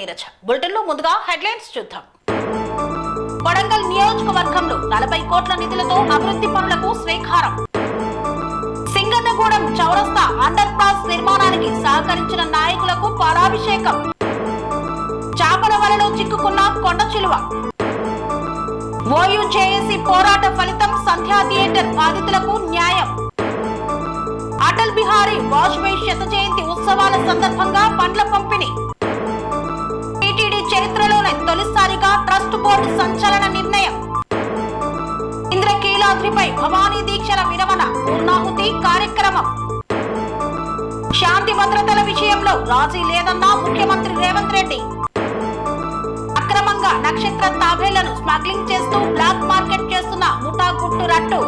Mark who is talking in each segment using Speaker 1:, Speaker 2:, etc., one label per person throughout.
Speaker 1: నీరజ. బులెటిన్లో ముందుగా హెడ్లైన్స్ చూద్దాం. కొడంగల్ నియోజకవర్గంలో 40 కోట్ల నిధులతో అభివృద్ధి పనులకు శ్రీకారం. సింగన్నగూడెం చౌరస్తా అండర్ పాస్ నిర్మాణానికి సహకరించిన నాయకులకు పాలాభిషేకం. చాపల వలలో చిక్కుకున్న కొండ చిలువ. ఓయూజేఏసీ పోరాట ఫలితం సంధ్యా థియేటర్ బాధితులకు న్యాయం. అటల్ బిహారీ వాజ్పేయి శత జయంతి ఉత్సవాల సందర్భంగా పండ్ల పంపిణీ. టీటీడీ చరిత్రలోనే తొలిసారిగా ట్రస్ట్ బోర్డు సంచలన నిర్ణయం. ఇంద్రకీలాద్రిపై భవానీ దీక్షల విరమణ పూర్ణాహుతి కార్యక్రమం. శాంతి భద్రతల విషయంలో రాజీ లేదన్న ముఖ్యమంత్రి రేవంత్ రెడ్డి. అక్రమంగా నక్షత్ర తాబేళ్లను స్మగ్లింగ్ చేస్తూ బ్లాక్ మార్కెట్ చేస్తున్న ముఠా గుట్టు రట్టు.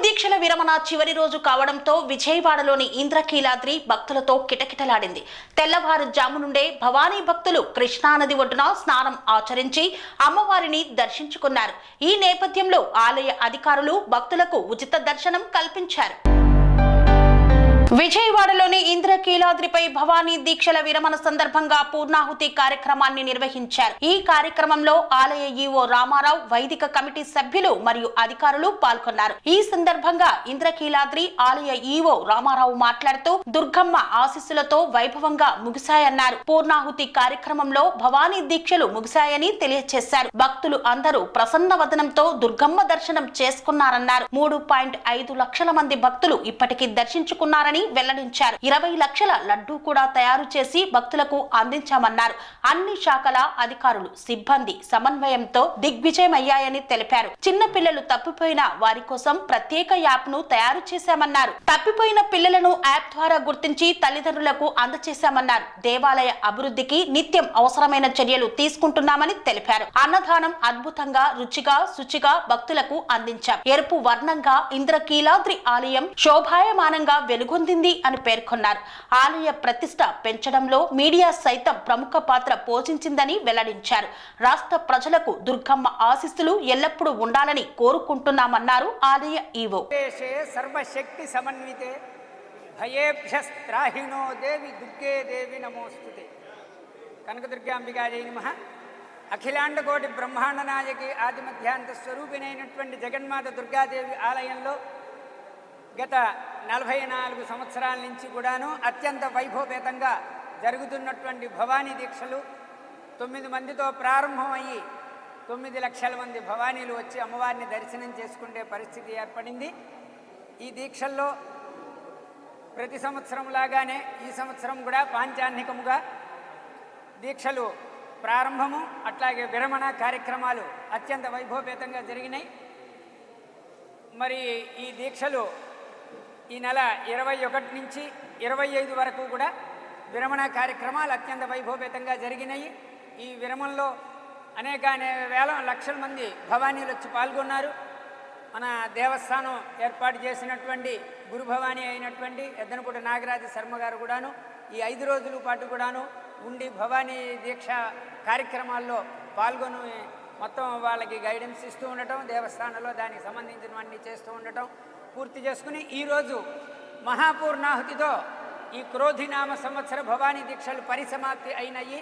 Speaker 1: దీక్షల విరమణ చివరి రోజు కావడంతో విజయవాడలోని ఇంద్రకీలాద్రి భక్తులతో కిటకిటలాడింది. తెల్లవారుజాము నుండే భవానీ భక్తులు కృష్ణానది ఒడ్డున స్నానం ఆచరించి అమ్మవారిని దర్శించుకున్నారు. ఈ నేపథ్యంలో ఆలయ అధికారులు భక్తులకు ఉచిత దర్శనం కల్పించారు. విజయవాడలోని ఇంద్రకీలాద్రిపై భవానీ దీక్షల విరమణ సందర్భంగా పూర్ణాహుతి కార్యక్రమాన్ని నిర్వహించారు. ఈ కార్యక్రమంలో ఆలయ ఈవో రామారావు, వైదిక కమిటీ సభ్యులు మరియు అధికారులు పాల్గొన్నారు. ఈ సందర్భంగా ఇంద్రకీలాద్రి ఆలయ ఈవో రామారావు మాట్లాడుతూ దుర్గమ్మ ఆశీస్సులతో వైభవంగా ముగిశాయన్నారు. పూర్ణాహుతి కార్యక్రమంలో భవానీ దీక్షలు ముగిశాయని తెలియజేశారు. భక్తులు అందరూ ప్రసన్న వదనంతో దుర్గమ్మ దర్శనం చేసుకున్నారన్నారు. 3.5 లక్షల మంది భక్తులు ఇప్పటికీ దర్శించుకున్నారని వెల్లడించారు. 20 లక్షల లడ్డూ కూడా తయారు చేసి భక్తులకు అందించామన్నారు. అన్ని శాఖల అధికారులు, సిబ్బంది సమన్వయంతో దిగ్విజయమయ్యాయని తెలిపారు. చిన్న పిల్లలు తప్పిపోయిన వారి కోసం ప్రత్యేక యాప్ ను తయారు చేశామన్నారు. తప్పిపోయిన పిల్లలను యాప్ ద్వారా గుర్తించి తల్లిదండ్రులకు అందజేశామన్నారు. దేవాలయ అభివృద్ధికి నిత్యం అవసరమైన చర్యలు తీసుకుంటున్నామని తెలిపారు. అన్నదానం అద్భుతంగా, రుచిగా, శుచిగా భక్తులకు అందించాం. ఎరుపు వర్ణంగా ఇంద్రకీలాద్రి ఆలయం శోభాయమానంగా వెలుగొంది అని పేర్కొన్నారు. ఆలయ ప్రతిష్ట పెంచడంలో మీడియా సైతం ప్రముఖ పాత్ర పోషించిందని వెల్లడించారు. రాష్ట్ర ప్రజలకు దుర్గమ్మ ఆశీస్సులు ఎల్లప్పుడూ ఉండాలని కోరుకుంటున్నామన్నారు ఆలయ ఈవో.
Speaker 2: సర్వశక్తి సమన్వితే భయేభ్యస్త్రాహిణో దేవి దుర్గే దేవి నమోస్తుతే. కనకదుర్గాంబికాజై నమః. అఖిలాండ కోటి బ్రహ్మాండ నాయకి ఆదిమధ్యాంత స్వరూపిణైనటువంటి జగన్మాత దుర్గాదేవి ఆలయంలో గత 44 సంవత్సరాల నుంచి కూడాను అత్యంత వైభవపేతంగా జరుగుతున్నటువంటి భవానీ దీక్షలు 9 మందితో ప్రారంభమయ్యి 9 లక్షల మంది భవానీలు వచ్చి అమ్మవారిని దర్శనం చేసుకునే పరిస్థితి ఏర్పడింది. ఈ దీక్షల్లో ప్రతి సంవత్సరం లాగానే ఈ సంవత్సరం కూడా పాంచాన్నికముగా దీక్షలు ప్రారంభము, అట్లాగే విరమణ కార్యక్రమాలు అత్యంత వైభవపేతంగా జరిగినాయి. మరి ఈ దీక్షలు ఈ నెల 21 నుంచి 25 వరకు కూడా విరమణ కార్యక్రమాలు అత్యంత వైభవపేతంగా జరిగినాయి. ఈ విరమణలో అనేక వేల లక్షల మంది భవానీలు వచ్చి పాల్గొన్నారు. మన దేవస్థానం ఏర్పాటు చేసినటువంటి గురు భవానీ అయినటువంటి ఎద్దనపూడి నాగరాజ శర్మ గారు కూడాను ఈ 5 రోజుల పాటు కూడాను ఉండి భవానీ దీక్ష కార్యక్రమాల్లో పాల్గొని మొత్తం వాళ్ళకి గైడెన్స్ ఇస్తూ ఉండటం, దేవస్థానంలో దానికి సంబంధించినవన్నీ చేస్తూ ఉండటం పూర్తి చేసుకుని ఈరోజు మహాపూర్ణాహుతితో ఈ క్రోధినామ సంవత్సర భవానీ దీక్షలు పరిసమాప్తి అయినాయి.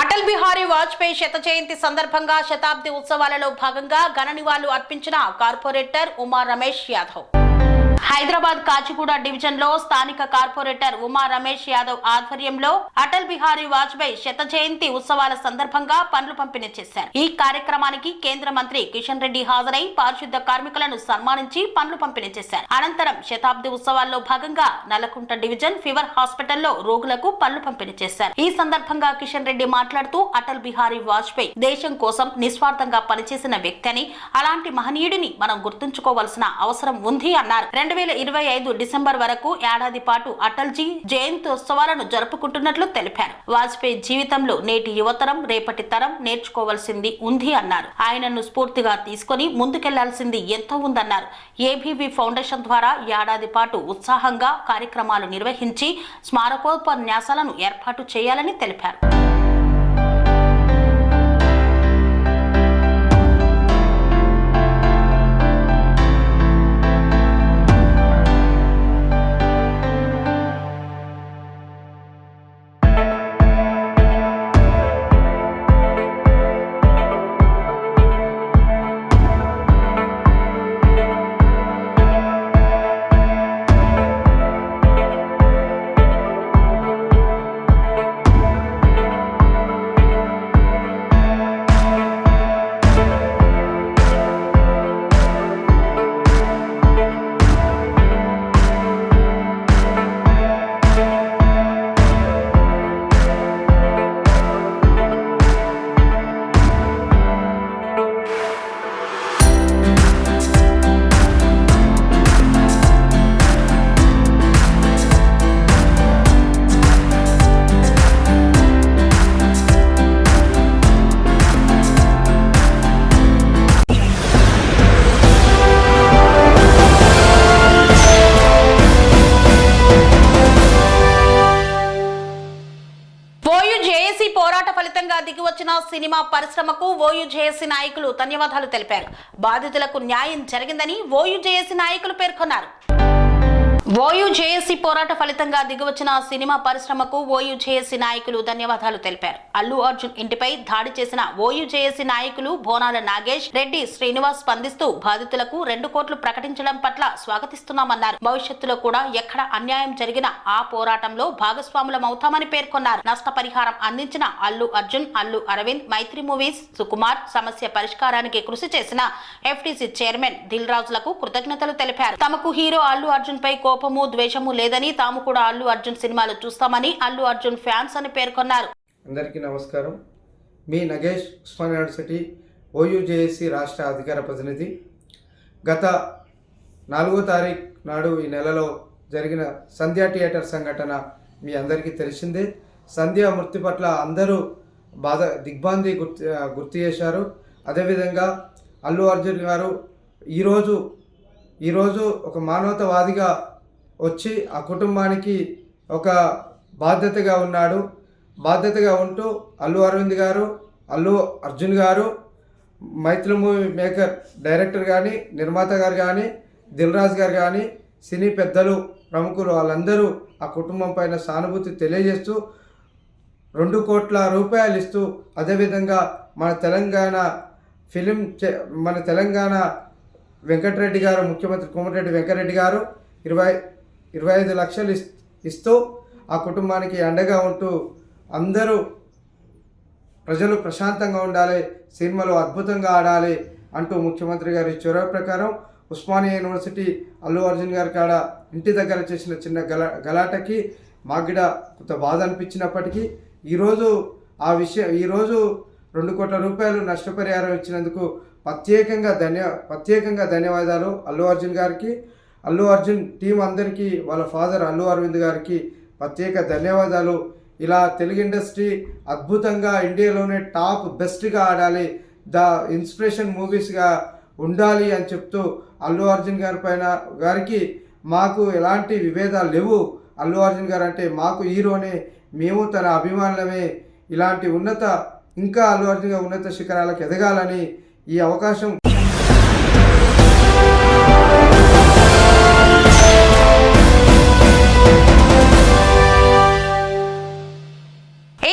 Speaker 1: అటల్ బిహారీ వాజ్పేయి శత జయంతి సందర్భంగా శతాబ్ది ఉత్సవాలలో భాగంగా ఘన నివాళులు అర్పించిన కార్పొరేటర్ ఉమా రమేష్ యాదవ్. హైదరాబాద్ కాచిగూడ డివిజన్ లో స్థానిక కార్పొరేటర్ ఉమా రమేష్ యాదవ్ ఆధ్వర్యంలో అటల్ బిహారీ వాజ్పేయి శత జయంతి ఉత్సవాల సందర్భంగా పండ్లు పంపిణీ చేశారు. ఈ కార్యక్రమానికి కేంద్ర మంత్రి కిషన్ రెడ్డి హాజరై పారిశుద్ధ కార్మికులను సన్మానించి పండ్లు పంపిణీ చేశారు. అనంతరం శతాబ్ది ఉత్సవాల్లో భాగంగా నల్లకుంట డివిజన్ ఫీవర్ హాస్పిటల్లో రోగులకు పండ్లు పంపిణీ చేశారు. ఈ సందర్భంగా కిషన్ రెడ్డి మాట్లాడుతూ అటల్ బిహారీ వాజ్పేయి దేశం కోసం నిస్వార్థంగా పనిచేసిన వ్యక్తి అని, అలాంటి మహనీయుడిని మనం గుర్తుంచుకోవాల్సిన అవసరం ఉంది అన్నారు. 2025 డిసెంబర్ వరకు ఏడాది పాటు అటల్జీ జయంత్యోత్సవాలను జరుపుకుంటున్నట్లు తెలిపారు. వాజ్పేయి జీవితంలో నేటి యువతరం రేపటి తరం నేర్చుకోవాల్సింది ఉంది అన్నారు. ఆయనను స్ఫూర్తిగా తీసుకొని ముందుకెళ్లాల్సింది ఎంతో ఉందన్నారు. ఏబీవీ ఫౌండేషన్ ద్వారా ఏడాది పాటు ఉత్సాహంగా కార్యక్రమాలు నిర్వహించి స్మారకోపన్యాసాలను ఏర్పాటు చేయాలని తెలిపారు. పోరాట ఫలితంగా దిగివచ్చిన సినిమా పరిశ్రమకు ఓయూజేఏసీ నాయకులు ధన్యవాదాలు తెలిపారు. బాధితులకు న్యాయం జరిగిందని ఓయూజేఏసీ నాయకులు పేర్కొన్నారు. ఓయూజేఏసీ పోరాట ఫలితంగా దిగివచ్చిన సినిమా పరిశ్రమకు ఓయూజేఏసీ నాయకులు ధన్యవాదాలు తెలిపారు. అల్లు అర్జున్ ఇంటిపై దాడి చేసిన ఓయూజేఏసీ నాయకులు బోనాల నాగేష్ రెడ్డి శ్రీనివాస్ స్పందిస్తూ బాధితులకు 2 కోట్లు ప్రకటించడం పట్ల స్వాగతిస్తున్నామన్నారు. భవిష్యత్తులో కూడా ఎక్కడ అన్యాయం జరిగినా ఆ పోరాటంలో భాగస్వాములమవుతామని పేర్కొన్నారు. నష్టపరిహారం అందించిన అల్లు అర్జున్, అల్లు అరవింద్, మైత్రి మూవీస్, సుకుమార్, సమస్య పరిష్కారానికి కృషి చేసిన ఎఫ్టీసీ చైర్మన్ దిల్ రాజులకు కృతజ్ఞతలు తెలిపారు. తమకు హీరో అల్లు అర్జున్ పై కోపము ద్వేషము లేదని, తాము కూడా అల్లు అర్జున్ సినిమాలు చూస్తామని అల్లు అర్జున్ ఫ్యాన్స్ అని పేర్కొన్నారు.
Speaker 3: అందరికీ నమస్కారం. మీ నగేష్, ఉస్మానియా యూనివర్సిటీ ఓయూజేఏసీ రాష్ట్ర అధికార ప్రతినిధి. గత 4వ తారీఖు నాడు ఈ నెలలో జరిగిన సంధ్యా థియేటర్ సంఘటన మీ అందరికీ తెలిసిందే. సంధ్య మృతి పట్ల అందరూ దిగ్భ్రాంతి గుర్తు చేశారు. అదేవిధంగా అల్లు అర్జున్ గారు ఈరోజు ఒక మానవతావాదిగా వచ్చి ఆ కుటుంబానికి ఒక బాధ్యతగా ఉన్నాడు. బాధ్యతగా ఉంటూ అల్లు అరవింద్ గారు, అల్లు అర్జున్ గారు, మైత్రి మూవీ మేకర్ డైరెక్టర్ కానీ, నిర్మాత గారు కానీ, దిల్ రాజు గారు కానీ, సినీ పెద్దలు, ప్రముఖులు వాళ్ళందరూ ఆ కుటుంబం పైన సానుభూతి తెలియజేస్తూ 2 కోట్ల రూపాయలు ఇస్తూ, అదేవిధంగా మన తెలంగాణ వెంకటరెడ్డి గారు, ముఖ్యమంత్రి కోమటిరెడ్డి వెంకటరెడ్డి గారు 25 లక్షలు ఇస్తూ ఆ కుటుంబానికి అండగా ఉంటూ అందరూ ప్రజలు ప్రశాంతంగా ఉండాలి, సినిమాలు అద్భుతంగా ఆడాలి అంటూ ముఖ్యమంత్రి గారి చొరవ ప్రకారం ఉస్మానియా యూనివర్సిటీ అల్లు అర్జున్ గారి కాడ ఇంటి దగ్గర చేసిన చిన్న గలాటకి మాకు కూడా కొంత బాధ అనిపించినప్పటికీ ఈరోజు 2 కోట్ల రూపాయలు నష్టపరిహారం ఇచ్చినందుకు ప్రత్యేకంగా ధన్యవాదాలు అల్లు అర్జున్ గారికి, అల్లు అర్జున్ టీం అందరికీ, వాళ్ళ ఫాదర్ అల్లు అరవింద్ గారికి ప్రత్యేక ధన్యవాదాలు. ఇలా తెలుగు ఇండస్ట్రీ అద్భుతంగా ఇండియాలోనే టాప్ బెస్ట్గా ఆడాలి, ఇన్స్పిరేషన్ మూవీస్గా ఉండాలి అని చెప్తూ అల్లు అర్జున్ గారికి మాకు ఎలాంటి విభేదాలు లేవు. అల్లు అర్జున్ గారు అంటే మాకు హీరోనే, మేము తన అభిమానులమే. ఇలాంటి ఇంకా అల్లు అర్జున్ గారు ఉన్నత శిఖరాలకు ఎదగాలని ఈ అవకాశం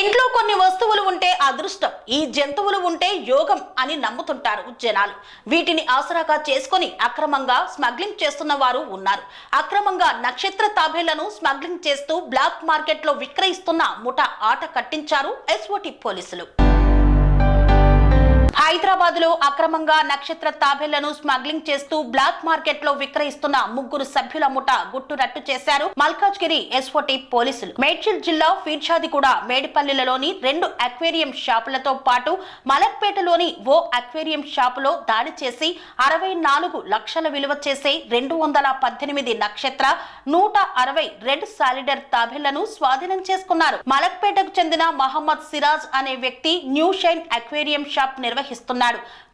Speaker 1: ఇంట్లో కొన్ని వస్తువులు ఉంటే అదృష్టం, ఈ జంతువులు ఉంటే యోగం అని నమ్ముతుంటారు జనాలు. వీటిని ఆసరాగా చేసుకొని అక్రమంగా స్మగ్లింగ్ చేస్తున్న వారు ఉన్నారు. అక్రమంగా నక్షత్ర తాబేళ్లను స్మగ్లింగ్ చేస్తూ బ్లాక్ మార్కెట్ లో విక్రయిస్తున్న ముఠా ఆట కట్టించారు ఎస్ఓటీ పోలీసులు. హైదరాబాద్ లో అక్రమంగా నక్షత్ర తాబేళ్లను స్మగ్లింగ్ చేస్తూ బ్లాక్ మార్కెట్ లో విక్రయిస్తున్న 3 సభ్యుల ముఠా గుట్టు రట్టు చేశారు మల్కాజ్గిరి ఎస్ఓటీ పోలీసులు. మేడ్చల్ జిల్లా ఫీర్షాదిగూడ మేడిపల్లిలోని 2 అక్వేరియం షాపులతో పాటు మలక్పేటలోని ఓ అక్వేరియం షాపులో దాడి చేసి 64 లక్షల విలువ చేసే 218 నక్షత్ర 160 రెడ్ సాలిడర్ తాబేళ్లను స్వాధీనం చేసుకున్నారు. మలక్పేటకు చెందిన మహమ్మద్ సిరాజ్ అనే వ్యక్తి న్యూ షైన్ అక్వేరియం షాప్ నిర్వహిస్తున్నాడు.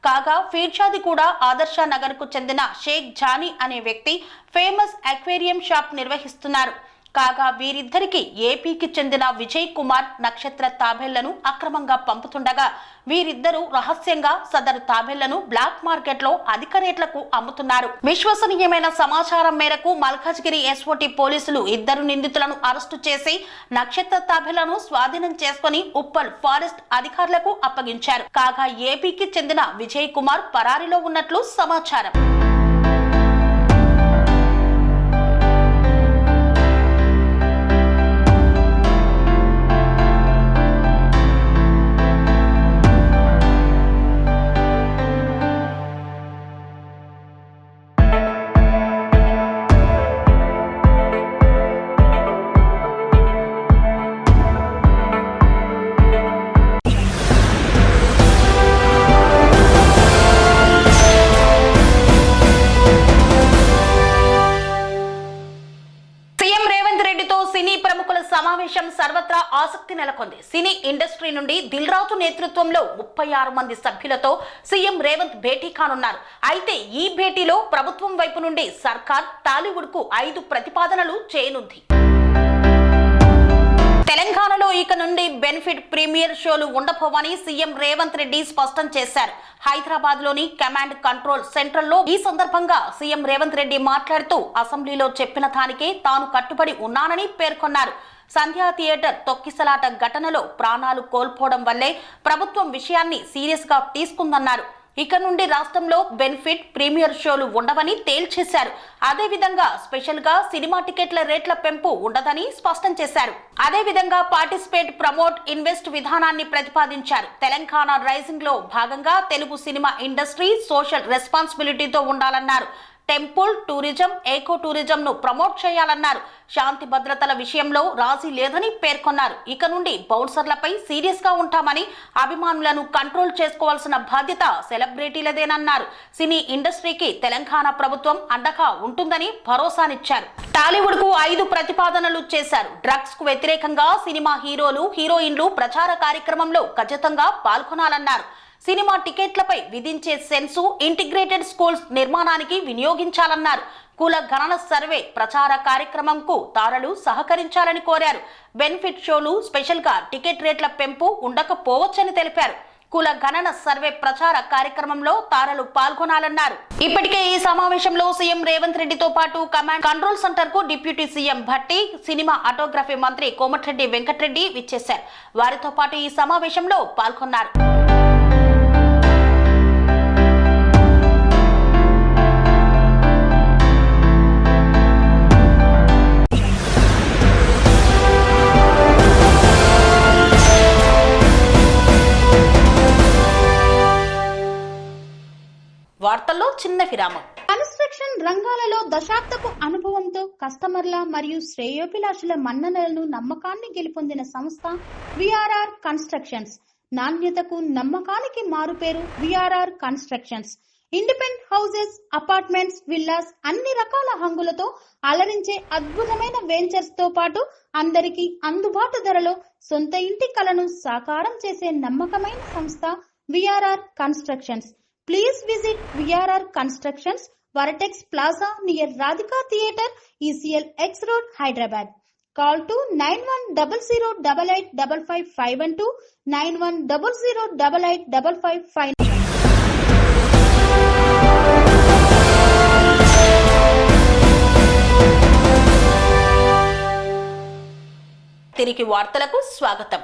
Speaker 1: కాగా ఫీర్షాదిగూడ ఆదర్శ నగర్ కు చెందిన షేక్ జానీ అనే వ్యక్తి ఫేమస్ అక్వేరియం షాప్ నిర్వహిస్తున్నారు. కాగా వీరిద్దరికి ఏపీకి చెందిన విజయ్ కుమార్ నక్షత్ర తాబేళ్లను అక్రమంగా పంపుతుండగా వీరిద్దరూ రహస్యంగా సదరు తాబేళ్లను బ్లాక్ మార్కెట్ లో అధిక రేట్లకు అమ్ముతున్నారు. విశ్వసనీయమైన సమాచారం మేరకు మల్కాజ్గిరి ఎస్ఓటీ పోలీసులు 2 నిందితులను అరెస్టు చేసి నక్షత్ర తాబేళ్లను స్వాధీనం చేసుకుని ఉప్పల్ ఫారెస్ట్ అధికారులకు అప్పగించారు. కాగా ఏపీకి చెందిన విజయ్ కుమార్ పరారీలో ఉన్నట్లు సమాచారం. సమావేశం సర్వత్రా ఆసక్తి నెలకొంది. సినీ ఇండస్ట్రీ నుండి దిల్ రాజు నేతృత్వంలో 36 మంది సభ్యులతో సీఎం రేవంత్ భేటీ కానున్నారు. అయితే ఈ భేటీలో ప్రభుత్వం వైపు నుండి సర్కార్ టాలీవుడ్ కు 5 ప్రతిపాదనలు చేయనుంది. తెలంగాణలో ఇక నుండి బెనిఫిట్ ప్రీమియర్ షోలు ఉండబోవని సీఎం రేవంత్ రెడ్డి స్పష్టం చేశారు. హైదరాబాద్ లోని కమాండ్ కంట్రోల్ సెంటర్ లో ఈ సందర్భంగా సీఎం రేవంత్ రెడ్డి మాట్లాడుతూ అసెంబ్లీలో చెప్పిన దానికే తాను కట్టుబడి ఉన్నానని పేర్కొన్నారు. సంధ్యా థియేటర్ తొక్కిసలాట ఘటనలో ప్రాణాలు కోల్పోవడం వల్లే ప్రభుత్వం విషయాన్ని సీరియస్ గా తీసుకుందన్నారు. ఇక నుండి రాష్ట్రంలో బెనిఫిట్ ప్రీమియర్ షోలు ఉండవని తేల్చేశారు. అదే విధంగా స్పెషల్ గా సినిమా టికెట్ల రేట్ల పెంపు ఉండదని స్పష్టం చేశారు. అదే విధంగా పార్టిసిపేట్ ప్రమోట్ ఇన్వెస్ట్ విధానాన్ని ప్రతిపాదించారు. తెలంగాణ రైజింగ్ లో భాగంగా తెలుగు సినిమా ఇండస్ట్రీ సోషల్ రెస్పాన్సిబిలిటీతో ఉండాలన్నారు. టెంపుల్ టూరిజం ఎకో టూరిజం ను ప్రమోట్ చేయాలన్నారు. శాంతి భద్రతల విషయంలో రాజీ లేదని పేర్కొన్నారు. ఇక నుండి బౌన్సర్లపై సీరియస్ గా ఉంటామని, అభిమానులను కంట్రోల్ చేసుకోవాల్సిన బాధ్యత సెలబ్రిటీలదేనన్నారు. సినీ ఇండస్ట్రీకి తెలంగాణ ప్రభుత్వం అండగా ఉంటుందని భరోసానిచ్చారు. టాలీవుడ్ కు 5 ప్రతిపాదనలు చేశారు. డ్రగ్స్ కు వ్యతిరేకంగా సినిమా హీరోలు హీరోయిన్లు ప్రచార కార్యక్రమంలో ఖచ్చితంగా పాల్గొనాలన్నారు. సినిమా టికెట్లపై విధించే సెన్సు ఇంటిగ్రేటెడ్ స్కూల్స్ నిర్మాణానికి వినియోగించాలన్నారు. కుల గణన సర్వే ప్రచార కార్యక్రమంకు తారలు సహకరించాలని కోరారు. బెనిఫిట్ షోలు స్పెషల్ గా టికెట్ రేట్ల పెంపు ఉండకపోవచ్చని తెలిపారు. కుల గణన సర్వే ప్రచార కార్యక్రమంలో తారలు పాల్గొనాలన్నారు. ఇప్పటికే ఈ సమావేశంలో సీఎం రేవంత్ రెడ్డితో పాటు కమాండ్ కంట్రోల్ సెంటర్ కు డిప్యూటీ సీఎం భట్టి, సినిమా ఆటోగ్రఫీ మంత్రి కోమటిరెడ్డి వెంకటరెడ్డి విచ్చేశారు. వారితో పాటు ఈ సమావేశంలో పాల్గొన్నారు. వార్తల్లో చిన్న విరామం.
Speaker 4: కన్స్ట్రక్షన్ రంగాలలో దశాబ్దపు అనుభవంతో కస్టమర్ల మరియు శ్రేయోభిలాషుల మన్ననలను నమ్మకాన్ని గెలుపొందిన సంస్థ విఆర్ఆర్ కన్స్ట్రక్షన్స్. నాణ్యతకు నమ్మకానికి మారుపేరు VRR constructions. Independent houses, apartments, villas అన్ని రకాల హంగులతో అలరించే అద్భుతమైన వెంచర్స్ తో పాటు అందరికీ అందుబాటు ధరలో సొంత ఇంటి కలను సాకారం చేసే నమ్మకమైన సంస్థ VRR constructions. Please visit VRR Constructions, Varatex Plaza near Radhika Theatre, ECL X Road, Hyderabad. Call to 9100885552, 9100885559.
Speaker 1: తిరిగి వార్తలకు స్వాగతం.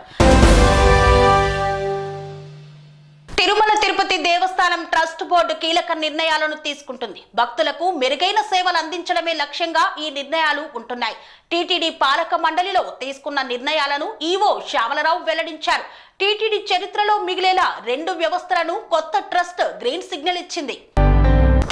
Speaker 1: తిరుమల తిరుపతి దేవస్థానం ట్రస్ట్ బోర్డు కీలక నిర్ణయాలను తీసుకుంటుంది. భక్తులకు మెరుగైన సేవలు అందించడమే లక్ష్యంగా ఈ నిర్ణయాలు ఉంటున్నాయి. టీటీడీ పాలక మండలిలో తీసుకున్న నిర్ణయాలను ఈవో శ్యామలరావు వెల్లడించారు. టీటీడీ చరిత్రలో మిగిలేలా 2 వ్యవస్థలను కొత్త ట్రస్ట్ గ్రీన్ సిగ్నల్ ఇచ్చింది.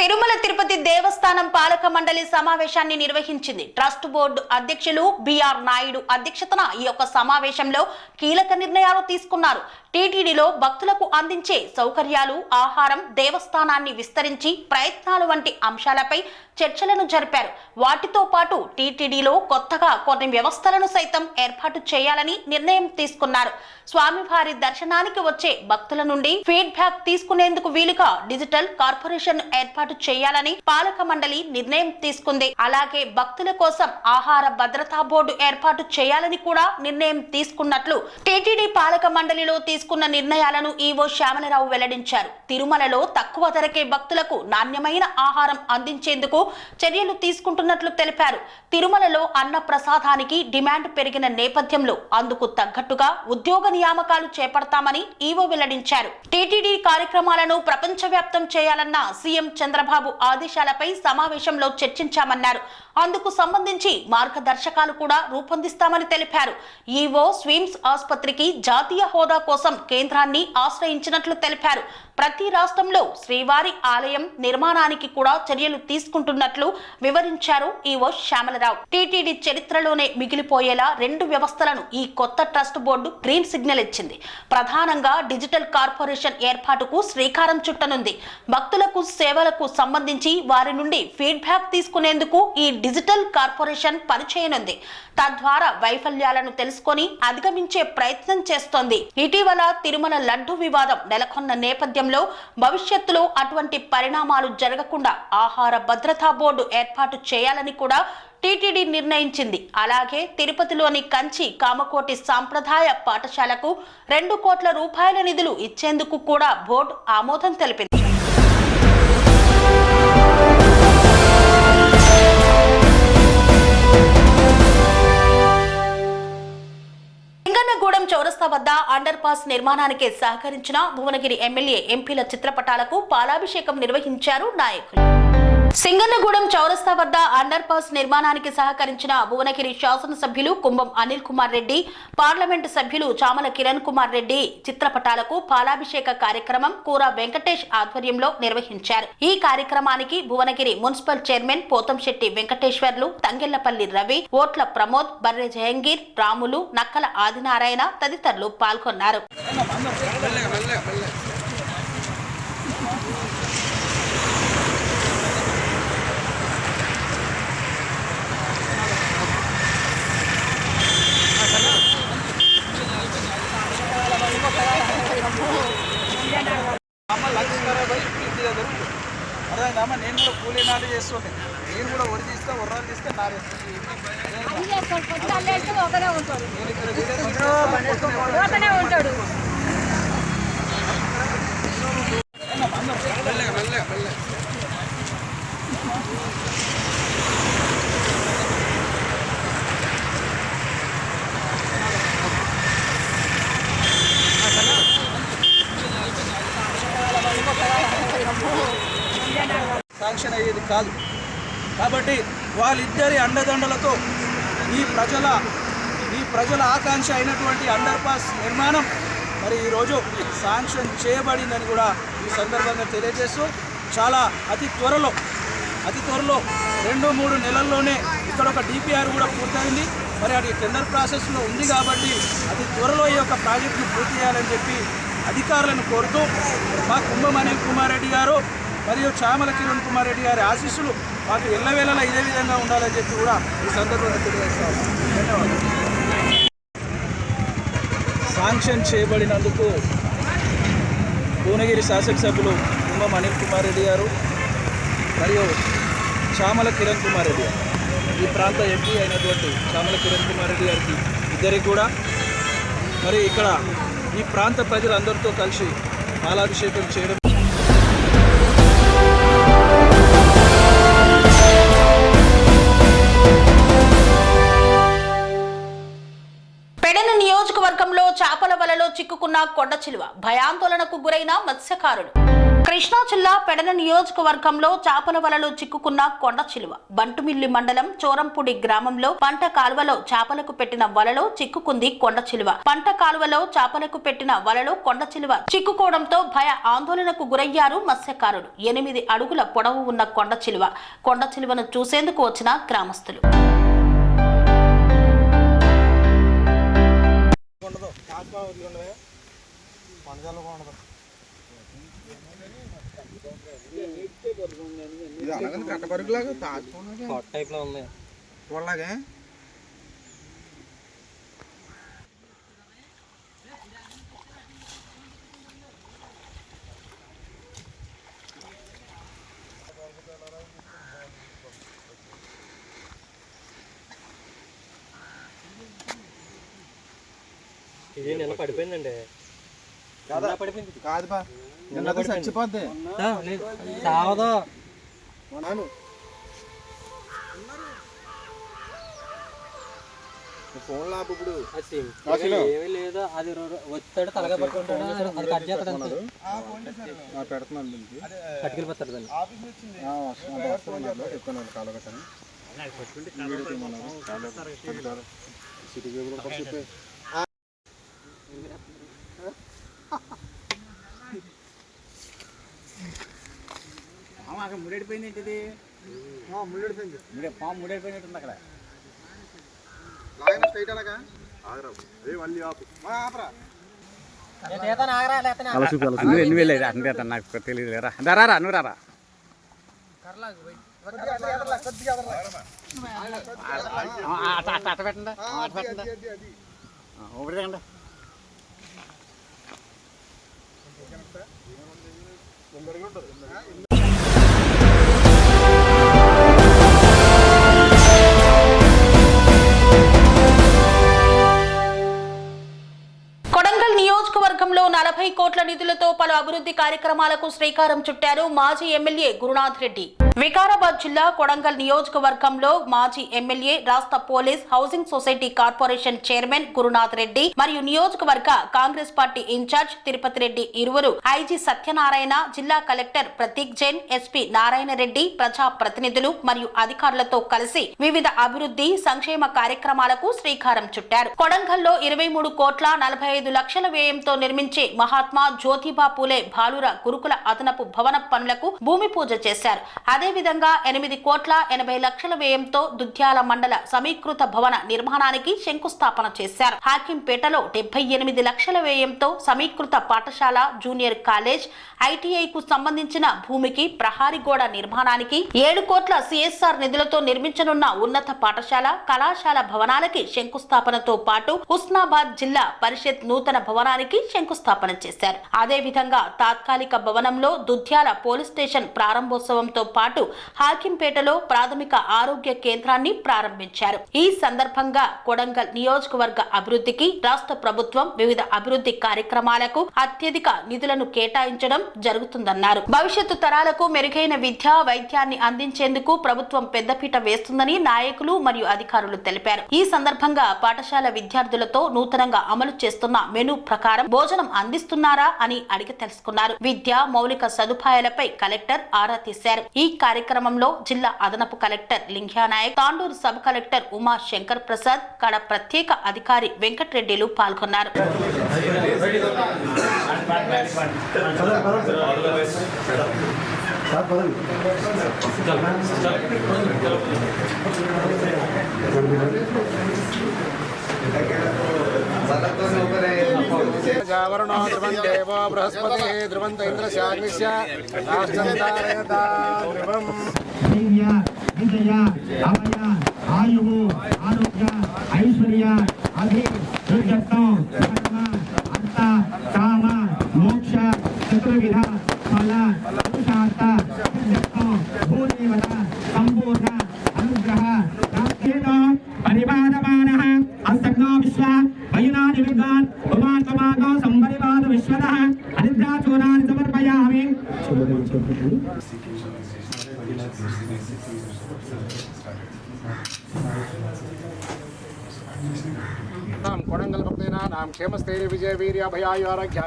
Speaker 1: తిరుమల తిరుపతి దేవస్థానం పాలక మండలి సమావేశాన్ని నిర్వహించింది. ట్రస్ట్ బోర్డు అధ్యక్షులు బిఆర్ నాయుడు అధ్యక్షతన ఈ యొక్క సమావేశంలో కీలక నిర్ణయాలు తీసుకున్నారు. టీటీడీలో భక్తులకు అందించే సౌకర్యాలు, ఆహారం, దేవస్థానాన్ని విస్తరించి ప్రయత్నాలు వంటి అంశాలపై చర్చలను జరిపారు. వాటితో పాటు టీటీడీలో కొత్తగా కొన్ని వ్యవస్థలను సైతం ఏర్పాటు చేయాలని నిర్ణయం తీసుకున్నారు. స్వామివారి దర్శనానికి వచ్చే భక్తుల నుండి ఫీడ్బ్యాక్ తీసుకునేందుకు వీలుగా డిజిటల్ కార్పొరేషన్ ఏర్పాటు చేయాలని పాలక మండలి నిర్ణయం తీసుకుంది. అలాగే భక్తుల కోసం ఆహార భద్రతా బోర్డు ఏర్పాటు చేయాలని కూడా నిర్ణయం తీసుకున్నట్లు టీటీడీ పాలక మండలిలో తీసుకున్న నిర్ణయాలను ఈవో శ్యామలరావు వెల్లడించారు. తిరుమలలో తక్కువ ధరకే భక్తులకు నాణ్యమైన ఆహారం అందించేందుకు చర్యలు తీసుకుంటున్నట్లు తెలిపారు. తిరుమలలో అన్న ప్రసాదానికి డిమాండ్ పెరిగిన నేపథ్యంలో అందుకు తగ్గట్టుగా ఉద్యోగ నియామకాలు చేపడతామని ఈవో వెల్లడించారు. టీటీడీ కార్యక్రమాలను ప్రపంచవ్యాప్తం చేయాలన్న సీఎం చంద్రబాబు ఆదేశాలపై సమావేశంలో చర్చించామన్నారు. అందుకు సంబంధించి మార్గదర్శకాలు కూడా రూపొందిస్తామని తెలిపారు. ఈవో స్విమ్స్ ఆసుపత్రికి జాతీయ హోదా కోసం కేంద్రాన్ని ఆశ్రయించినట్లు తెలిపారు. ప్రతి రాష్ట్రంలో శ్రీవారి ఆలయం నిర్మాణానికి కూడా చర్యలు తీసుకుంటున్నట్లు వివరించారు ఈవో శ్యామలరావు. టీటీడీ చరిత్రలోనే మిగిలిపోయేలా 2 వ్యవస్థలను ఈ కొత్త ట్రస్ట్ బోర్డు గ్రీన్ సిగ్నల్ ఇచ్చింది. ప్రధానంగా డిజిటల్ కార్పొరేషన్ ఏర్పాటుకు శ్రీకారం చుట్టనుంది. భక్తులకు సేవలకు సంబంధించి వారి నుండి ఫీడ్బ్యాక్ తీసుకునేందుకు ఈ డిజిటల్ కార్పొరేషన్ పనిచేయనుంది. తద్వారా వైఫల్యాలను తెలుసుకొని అధిగమించే ప్రయత్నం చేస్తోంది. ఇటీవల తిరుమల లడ్డు వివాదం నెలకొన్న నేపథ్యంలో భవిష్యత్తులో అటువంటి పరిణామాలు జరగకుండా ఆహార భద్రతా బోర్డు ఏర్పాటు చేయాలని కూడా టీటీడీ నిర్ణయించింది. అలాగే తిరుపతిలోని కంచి కామకోటి సాంప్రదాయ పాఠశాలకు 2 కోట్ల రూపాయల నిధులు ఇచ్చేందుకు కూడా బోర్డు ఆమోదం తెలిపింది. సింగన్నగూడెం చౌరస్తా వద్ద అండర్ పాస్ నిర్మాణానికి సహకరించిన భువనగిరి ఎమ్మెల్యే, ఎంపీల చిత్రపటాలకు పాలాభిషేకం నిర్వహించారు నాయకులు. సింగన్నగూడెం చౌరస్తా వద్ద అండర్ పాస్ నిర్మాణానికి సహకరించిన భువనగిరి శాసనసభ్యులు కుంభం అనిల్ కుమార్ రెడ్డి, పార్లమెంటు సభ్యులు చామల కిరణ్ కుమార్ రెడ్డి చిత్రపటాలకు పాలాభిషేక కార్యక్రమం కూర వెంకటేష్ ఆధ్వర్యంలో నిర్వహించారు. ఈ కార్యక్రమానికి భువనగిరి మున్సిపల్ చైర్మన్ పోతంశెట్టి వెంకటేశ్వర్లు, తంగెళ్లపల్లి రవి, ఓట్ల ప్రమోద్, బర్రె జహంగీర్, రాములు, నక్కల ఆదినారాయణ తదితరులు పాల్గొన్నారు.
Speaker 5: అర్థమైందమ్మా. నేను కూడా కూలీ నాలు చేస్తుండే, నేను కూడా ఒడి తీస్తే ఒర్రాలు తీస్తే ఉంటాడు. శాంక్షన్ అయ్యేది కాదు. కాబట్టి వాళ్ళిద్దరి అండదండలతో ఈ ప్రజల ఆకాంక్ష అయినటువంటి అండర్ పాస్ నిర్మాణం మరి ఈరోజు శాంక్షన్ చేయబడిందని కూడా ఈ సందర్భంగా తెలియజేస్తూ చాలా అతి త్వరలో 2-3 నెలల్లోనే ఇక్కడ ఒక డిపిఆర్ కూడా పూర్తయింది. మరి అది టెండర్ ప్రాసెస్లో ఉంది కాబట్టి అతి త్వరలో ఈ యొక్క ప్రాజెక్టును పూర్తి చేయాలని చెప్పి అధికారులను కోరుతూ మా కుంభం అనిల్ కుమార్ రెడ్డి గారు మరియు చామల కిరణ్ కుమార్ రెడ్డి గారి ఆశీస్సులు మాకు ఎల్లవేళలా ఇదే విధంగా ఉండాలని చెప్పి కూడా ఈ సందర్భంగా తెలియజేస్తాము. ధన్యవాదాలు. శాంక్షన్ చేయబడినందుకు భువనగిరి శాసనసభ్యులు కుంభం అనిల్ కుమార్ రెడ్డి గారు మరియు చామల కిరణ్ కుమార్ రెడ్డి గారు, ఈ ప్రాంత ఎంపీ అయినటువంటి చామల కిరణ్ కుమార్ రెడ్డి గారికి ఇద్దరికి కూడా మరి ఇక్కడ ఈ ప్రాంత ప్రజలందరితో కలిసి పాలాభిషేకం చేయడం.
Speaker 1: పెడన నియోజకవర్గంలో చేపల వలలో చిక్కుకున్న కొండ చిలువ, భయాందోళనకు గురైన మత్స్యకారులు. కృష్ణా జిల్లా పెడన నియోజకవర్గంలో చేపల వలలో చిక్కుకున్న కొండ చిలువ. బంటుమిల్లి మండలం చోరంపూడి గ్రామంలో పంట కాలువలో చేపలకు పెట్టిన వలలో చిక్కుకుంది కొండ చిలువ. పంట కాలువలో చేపలకు పెట్టిన వలలో కొండ చిలువ చిక్కుకోవడంతో భయ ఆందోళనకు గురయ్యారు మత్స్యకారులు. 8 అడుగుల పొడవు ఉన్న కొండ చిలువను చూసేందుకు వచ్చిన గ్రామస్తులు.
Speaker 6: ఇది అలాగే కట్ట పరుగులాగా హాట్ టైప్ లో ఉంది చూడలాగే
Speaker 7: ఇది నిన్న పడిపోయిందండి.
Speaker 6: పడిపోయింది కాదు బా నిన్న చచ్చిపోద్ది
Speaker 7: చావదు.
Speaker 6: ఫోన్ లాపు ఇప్పుడు
Speaker 7: ఏమీ లేదు. అది వచ్చాడు తలగా పట్టుకుంటాడు, అది కట్ చేస్తాడు,
Speaker 6: పెడుతున్నాను
Speaker 7: పట్టుకెళ్ళిపోతాడు దాన్ని.
Speaker 6: చెప్తాను కాలు కట్టాను సిటీ చెప్పి
Speaker 2: అక్కడ ముడిపోయింది ఏంటిది?
Speaker 6: ముడిపోయింది
Speaker 2: పాము ముడిపోయినట్టుంది అక్కడ.
Speaker 6: స్ట్రైట్ అలాగా
Speaker 8: నాకు తెలియదు రారా నువ్వు రారా అట్ట పెట్టండి ఒకటి రండి.
Speaker 1: కొడంగల్ నియోజకవర్గంలో 40 కోట్ల నిధులతో పలు అభివృద్ధి కార్యక్రమాలకు శ్రీకారం చుట్టారు మాజీ ఎమ్మెల్యే గురునాథ్ రెడ్డి. వికారాబాద్ జిల్లా కొడంగల్ నియోజకవర్గంలో మాజీ ఎమ్మెల్యే, రాష్ట్ర police housing society corporation chairman Gurunath Reddy మరియు నియోజకవర్గ కాంగ్రెస్ పార్టీ ఇన్ఛార్జ్ తిరుపతి రెడ్డి ఇరువురు, ఐజీ సత్యనారాయణ, జిల్లా కలెక్టర్ ప్రతీక్ జైన్, ఎస్పీ నారాయణ రెడ్డి, ప్రజా ప్రతినిధులు మరియు అధికారులతో కలిసి వివిధ అభివృద్ధి సంక్షేమ కార్యక్రమాలకు శ్రీకారం చుట్టారు. కొడంగల్లో 23 కోట్ల 45 లక్షల వ్యయంతో నిర్మించే మహాత్మా జ్యోతిబా పూలే బాలుర గురుకుల అదనపు భవన పనులకు భూమి పూజ చేశారు. అదేవిధంగా 8 కోట్ల 80 లక్షల వ్యయంతో దుద్యాల మండల సమీకృత భవన నిర్మాణానికి శంకుస్థాపన చేశారు. హాకింపేటలో 78 లక్షల వ్యయంతో సమీకృత పాఠశాల, జూనియర్ కాలేజ్, ఐటీఐకు సంబంధించిన భూమికి ప్రహారీ గోడ నిర్మాణానికి 7 కోట్ల సిఎస్ఆర్ నిధులతో నిర్మించనున్న ఉన్నత పాఠశాల, కళాశాల భవనాలకి శంకుస్థాపనతో పాటు హుస్నాబాద్ జిల్లా పరిషత్ నూతన భవనానికి శంకుస్థాపన చేశారు. అదేవిధంగా తాత్కాలిక భవనంలో దుద్యాల పోలీస్ స్టేషన్ ప్రారంభోత్సవంతో పాటు హాకింపేటలో ప్రాథమిక ఆరోగ్య కేంద్రాన్ని ప్రారంభించారు. ఈ సందర్భంగా కొడంగల్ నియోజకవర్గ అభివృద్ధికి రాష్ట్ర ప్రభుత్వం వివిధ అభివృద్ధి కార్యక్రమాలకు అత్యధిక నిధులను కేటాయించడం జరుగుతుందన్నారు. భవిష్యత్తు తరాలకు మెరుగైన విద్య, వైద్యాన్ని అందించేందుకు ప్రభుత్వం పెద్దపీట వేస్తుందని నాయకులు మరియు అధికారులు తెలిపారు. ఈ సందర్భంగా పాఠశాల విద్యార్థులతో నూతనంగా అమలు చేస్తున్న మెనూ ప్రకారం భోజనం అందిస్తున్నారా అని అడిగి తెలుసుకున్నారు. విద్య మౌలిక సదుపాయాలపై కలెక్టర్ ఆరా తీశారు. ఈ కార్యక్రమంలో జిల్లా అదనపు collector Lingyanayak, Tandur sub collector Uma Shankar Prasad, కడ ప్రత్యేక అధికారి వెంకటరెడ్డిలు పాల్గొన్నారు.
Speaker 6: జావరణో ధ్రువం దేవో బృహస్పతి ధ్రువంత ఇంద్రశాగ్నిశ్య రాష్ట్రం
Speaker 9: విజయ అభయ ఆయువు ఆరోగ్య ఐశ్వర్య అభి దుర్గత్వం ధర్మ అర్థ కామ మోక్ష చతుర్విధ ఫల పురుషార్థ భూదేవత సంపూర్ణ అనుగ్రహ పరిపాదమానః అస్తగ్నో విశ్వ వయునాని విద్వాన్ ఉమాత్మాగో సంపరిపాద విశ్వదః అనిద్రాచూరాన్ని సమర్పయామి.
Speaker 8: కొడంగల్ భక్తేనాం క్షేమస్థైర్య విజయ వీర్య భయాయురారోగ్య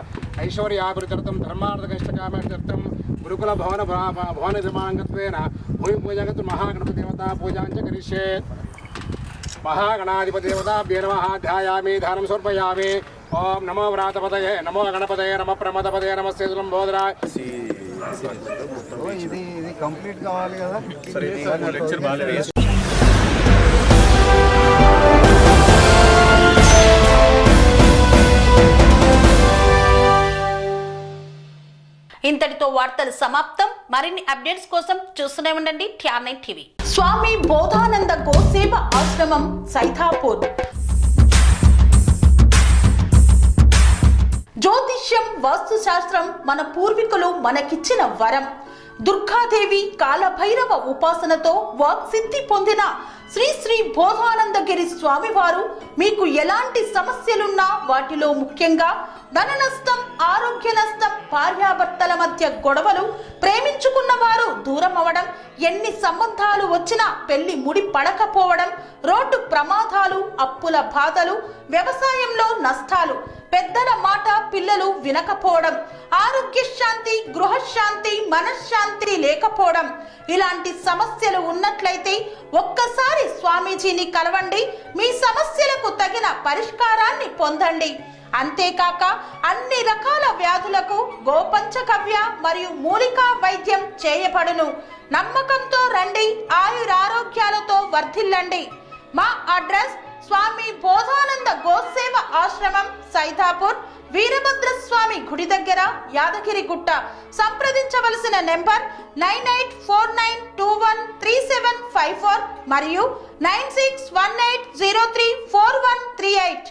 Speaker 8: ఐశ్వర్యాభివృద్ధ్యర్థం ధర్మార్థకైష్టకామర్థం గురుకుల భవన నిర్మాణత్వేన భూమి పూజాగతు మహాగణపతి దేవతా పూజాంచ కరిష్యే. మహాగణాధిపతి దేవతాభ్యే నమః ధ్యాయామి ధ్యానం సమర్పయామి. ఓం నమో వ్రాతపతయే నమో గణపతయే నమః ప్రమదపతయే నమస్తే లంబోదరాయ.
Speaker 3: ఇది కంప్లీట్ కావాలి కదా.
Speaker 1: ఇంతటితో వార్తలు సమాప్తం. మరిన్ని అప్డేట్స్ కోసం చూస్తూనే ఉండండి TR9 టీవీ. స్వామి బోధానంద గోసేవ ఆశ్రమం సైథాపూర్. జ్యోతిష్యం, వాస్తుశాస్త్రం మన పూర్వీకులు మనకిచ్చిన వరం. దుర్గాదేవి, కాలభైరవ ఉపాసనతో వాక్సిద్ధి పొందిన శ్రీ శ్రీ బోధానందగిరి స్వామివారు మీకు ఎలాంటి సమస్యలున్నా, వాటిలో ముఖ్యంగా ధన నష్టం, ఆరోగ్య నష్టం, భార్యాభర్తల మధ్య గొడవలు, ప్రేమించుకున్న వారు దూరం అవడం, ఎన్ని సంబంధాలు వచ్చినా పెళ్లి ముడి పడకపోవడం, రోడ్డు ప్రమాదాలు, అప్పుల బాధలు, వ్యవసాయంలో నష్టాలు, పెద్దల మాట పిల్లలు వినకపోవడం, ఆరోగ్య శాంతి, గృహశాంతి, మనశ్శాంతి లేకపోవడం, ఇలాంటి సమస్యలు ఉన్నట్లయితే ఒక్కసారి స్వామీజీని కలవండి. మీ సమస్యలకు తగిన పరిష్కారాన్ని పొందండి. అంతేకాక అన్ని రకాల వ్యాధులకు గోపంచగవ్య మరియు మూలికా వైద్యం చేయబడును. నమ్మకంతో రండి, ఆయురారోగ్యాలతో వర్ధిల్లండి. మా అడ్రస్ స్వామి బోధానంద గోసేవ ఆశ్రమం, సైథాపూర్, వీరభద్రస్వామి గుడి దగ్గర, యాదగిరిగుట్ట. సంప్రదించవలసిన నెంబర్ 9849213754 మరియు 9618034138.